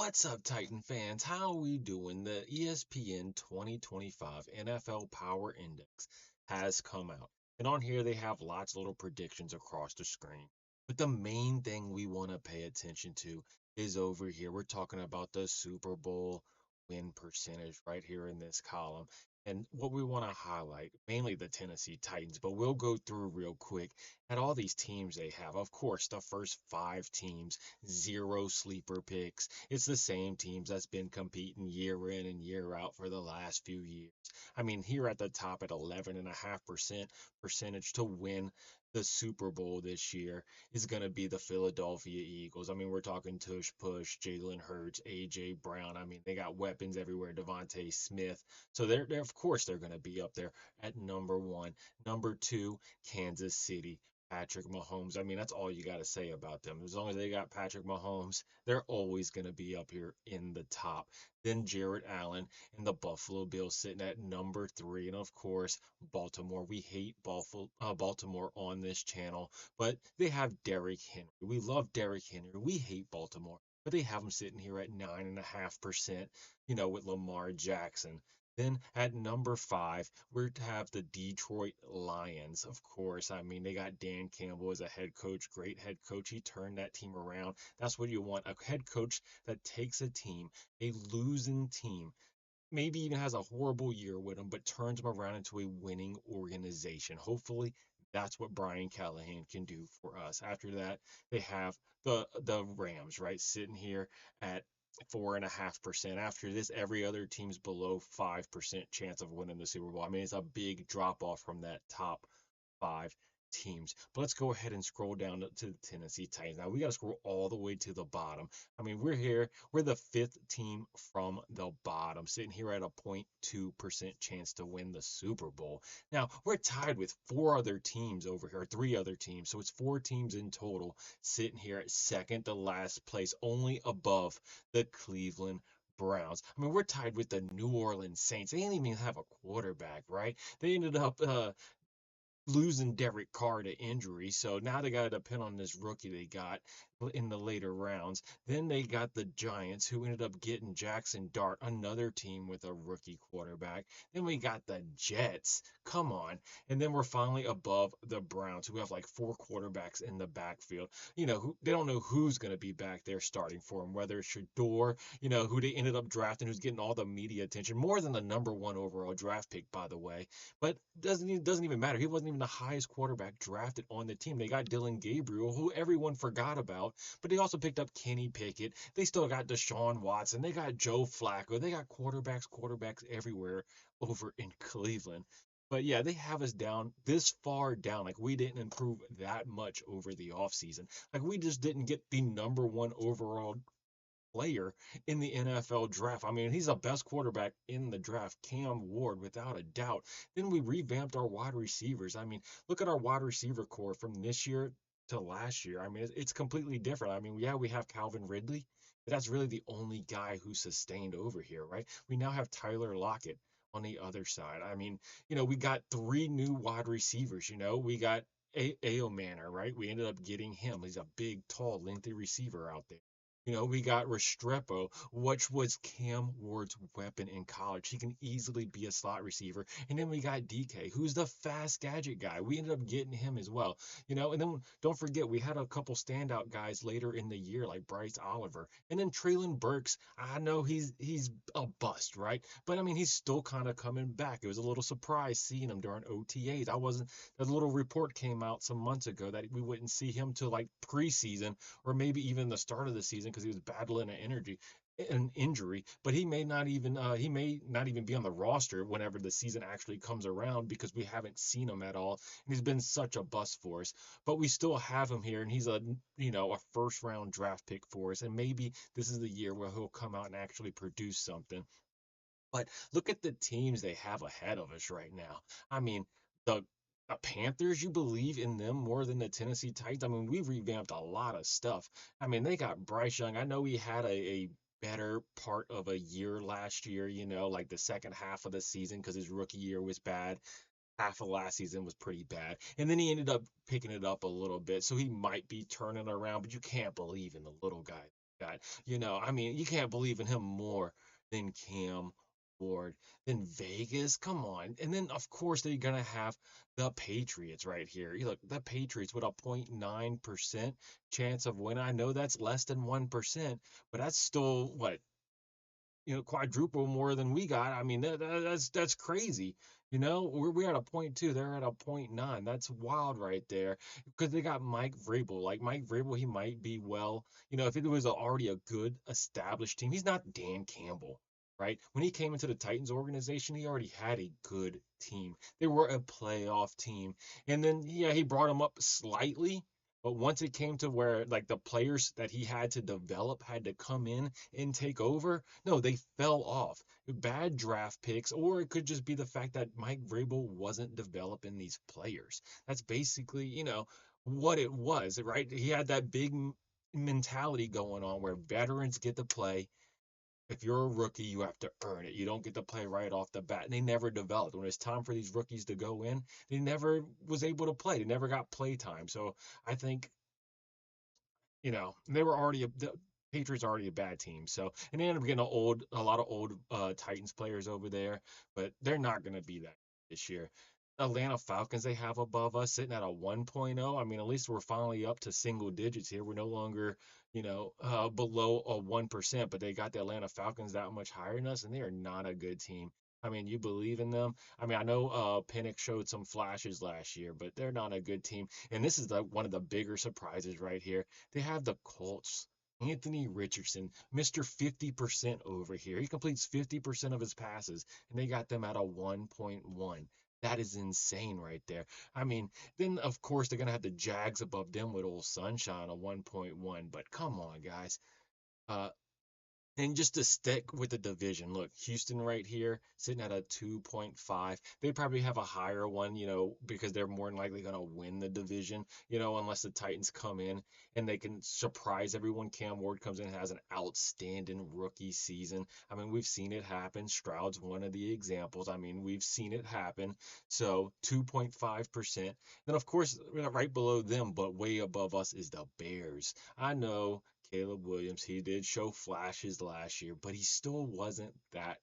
What's up, Titan fans? How are we doing? The ESPN 2025 NFL Power Index has come out. And on here, they have lots of little predictions across the screen. But the main thing we want to pay attention to is over here. We're talking about the Super Bowl win percentage right here in this column. And what we want to highlight, mainly the Tennessee Titans, but we'll go through real quick at all these teams they have. Of course, the first five teams, zero sleeper picks. It's the same teams that's been competing year in and year out for the last few years. I mean, here at the top at 11.5% percentage to win the Super Bowl this year is going to be the Philadelphia Eagles. I mean, we're talking tush push, Jalen Hurts, AJ Brown. I mean, they got weapons everywhere, Devontae Smith. So they're of course they're going to be up there at number one. Number two, Kansas City. Patrick Mahomes. I mean, that's all you got to say about them. As long as they got Patrick Mahomes, they're always going to be up here in the top. Then Jared Allen and the Buffalo Bills sitting at number three. And of course, Baltimore. We hate Baltimore on this channel, but they have Derrick Henry. We love Derrick Henry. We hate Baltimore, but they have him sitting here at 9.5%, with Lamar Jackson. Then at number five, we have the Detroit Lions. Of course, I mean, they got Dan Campbell as a head coach, great head coach. He turned that team around. That's what you want, a head coach that takes a team, a losing team, maybe even has a horrible year with them, but turns them around into a winning organization. Hopefully, that's what Brian Callahan can do for us. After that, they have the Rams, right, sitting here at 4.5%. After this, every other team's below 5% chance of winning the Super Bowl. I mean, it's a big drop off from that top five teams. But let's go ahead and scroll down to the Tennessee Titans. Now we got to scroll all the way to the bottom. I mean, we're here. We're the fifth team from the bottom, sitting here at a 0.2% chance to win the Super Bowl. Now we're tied with four other teams over here, three other teams. So it's four teams in total sitting here at second to last place, only above the Cleveland Browns. I mean, we're tied with the New Orleans Saints. They didn't even have a quarterback, right? They ended up losing Derek Carr to injury. So now they got to depend on this rookie they got in the later rounds. Then they got the Giants, who ended up getting Jackson Dart, another team with a rookie quarterback. Then we got the Jets. Come on. And then we're finally above the Browns, who have like four quarterbacks in the backfield. They don't know who's going to be back there starting for them, whether it's Shador, who they ended up drafting, who's getting all the media attention, more than the number one overall draft pick, by the way. But doesn't even matter. He wasn't even the highest quarterback drafted on the team. They got Dylan Gabriel, who everyone forgot about, but they also picked up Kenny Pickett. They still got Deshaun Watson. They got Joe Flacco. They got quarterbacks everywhere over in Cleveland. But yeah, they have us down this far down. Like we didn't improve that much over the offseason. Like we just didn't get the number one overall player in the NFL draft. I mean, he's the best quarterback in the draft, Cam Ward, without a doubt. Then we revamped our wide receivers. I mean, look at our wide receiver core from this year to last year. I mean, it's completely different. I mean, yeah, we have Calvin Ridley, but that's really the only guy who sustained over here, right? We now have Tyler Lockett on the other side. I mean, we got three new wide receivers. We got Ao Manor, right? We ended up getting him. He's a big, tall, lengthy receiver out there. We got Restrepo, which was Cam Ward's weapon in college. He can easily be a slot receiver. And then we got DK, who's the fast gadget guy. We ended up getting him as well. And then don't forget, we had a couple standout guys later in the year, like Bryce Oliver. And then Traylon Burks, I know he's a bust, right? But I mean, he's still kind of coming back. It was a little surprise seeing him during OTAs. A little report came out some months ago that we wouldn't see him till like preseason or maybe even the start of the season because he was battling an injury, but he may not even be on the roster whenever the season actually comes around because we haven't seen him at all, and he's been such a bust for us. But we still have him here, and he's a first round draft pick for us, and maybe this is the year where he'll come out and actually produce something. But look at the teams they have ahead of us right now. I mean, the Panthers, you believe in them more than the Tennessee Titans? I mean, we revamped a lot of stuff. I mean, they got Bryce Young. I know he had a better part of a year last year, like the second half of the season because his rookie year was bad. Half of last season was pretty bad. And then he ended up picking it up a little bit. So he might be turning around, but you can't believe in the little guy that. I mean, you can't believe in him more than Cam Ward, than Vegas. Come on. And then, of course, they're going to have the Patriots right here. You look, the Patriots with a 0.9% chance of winning. I know that's less than 1%, but that's still what, quadruple more than we got. I mean, that's crazy. We're at a point two, they're at a 0.9. That's wild right there because they got Mike Vrabel. Like Mike Vrabel, he might be well. If it was already a good established team, he's not Dan Campbell, right? When he came into the Titans organization, he already had a good team. They were a playoff team, and then yeah, he brought them up slightly. But once it came to where like the players that he had to develop had to come in and take over, no, they fell off. Bad draft picks, or it could just be the fact that Mike Vrabel wasn't developing these players. That's basically, what it was, right? He had that big mentality going on where veterans get to play. If you're a rookie, you have to earn it. You don't get to play right off the bat. And they never developed. When it's time for these rookies to go in, they never was able to play. They never got play time. So I think they were already the Patriots are already a bad team. So, and they ended up getting a lot of old Titans players over there, but they're not going to be that this year. Atlanta Falcons they have above us sitting at a 1.0. I mean, at least we're finally up to single digits here. We're no longer, below a 1%, but they got the Atlanta Falcons that much higher than us, and they are not a good team. I mean, you believe in them? I mean, I know Pinnock showed some flashes last year, but they're not a good team. And this is one of the bigger surprises right here. They have the Colts. Anthony Richardson, Mr. 50% over here. He completes 50% of his passes, and they got them at a 1.1. That is insane right there. I mean, then of course they're gonna have the Jags above them with old Sunshine a 1.1. But come on, guys. Uh, and just to stick with the division, look, Houston right here sitting at a 2.5. They probably have a higher one, because they're more than likely going to win the division, unless the Titans come in and they can surprise everyone. Cam Ward comes in and has an outstanding rookie season. I mean, we've seen it happen. Stroud's one of the examples. I mean, we've seen it happen. So 2.5%. Then, of course, right below them, but way above us is the Bears. I know Caleb Williams. He did show flashes last year, but he still wasn't that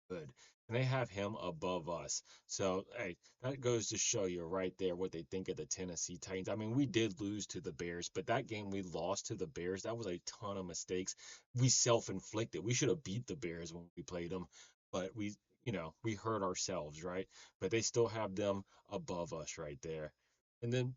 good. And they have him above us. So, hey, that goes to show you right there what they think of the Tennessee Titans. I mean, we did lose to the Bears, but that game we lost to the Bears, that was a ton of mistakes. We self-inflicted. We should have beat the Bears when we played them, but we hurt ourselves, right? But they still have them above us right there. And then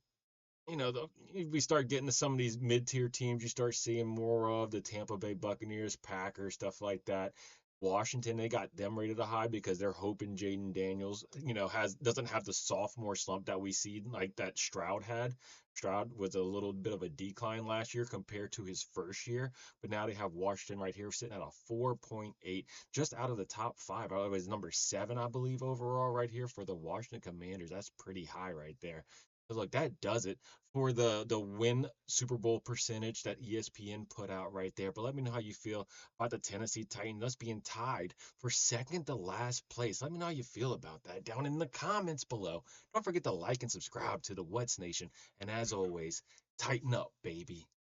we start getting to some of these mid-tier teams, you start seeing more of the Tampa Bay Buccaneers, Packers, stuff like that. Washington, they got them rated a high because they're hoping Jaden Daniels, has doesn't have the sophomore slump that we see like that Stroud had. Stroud was a little bit of a decline last year compared to his first year, but now they have Washington right here sitting at a 4.8, just out of the top five. It was number seven, I believe, overall right here for the Washington Commanders. That's pretty high right there. But look, that does it for the win Super Bowl percentage that ESPN put out right there. But let me know how you feel about the Tennessee Titans us being tied for second to last place. Let me know how you feel about that down in the comments below. Don't forget to like and subscribe to the What's Nation. And as always, tighten up, baby.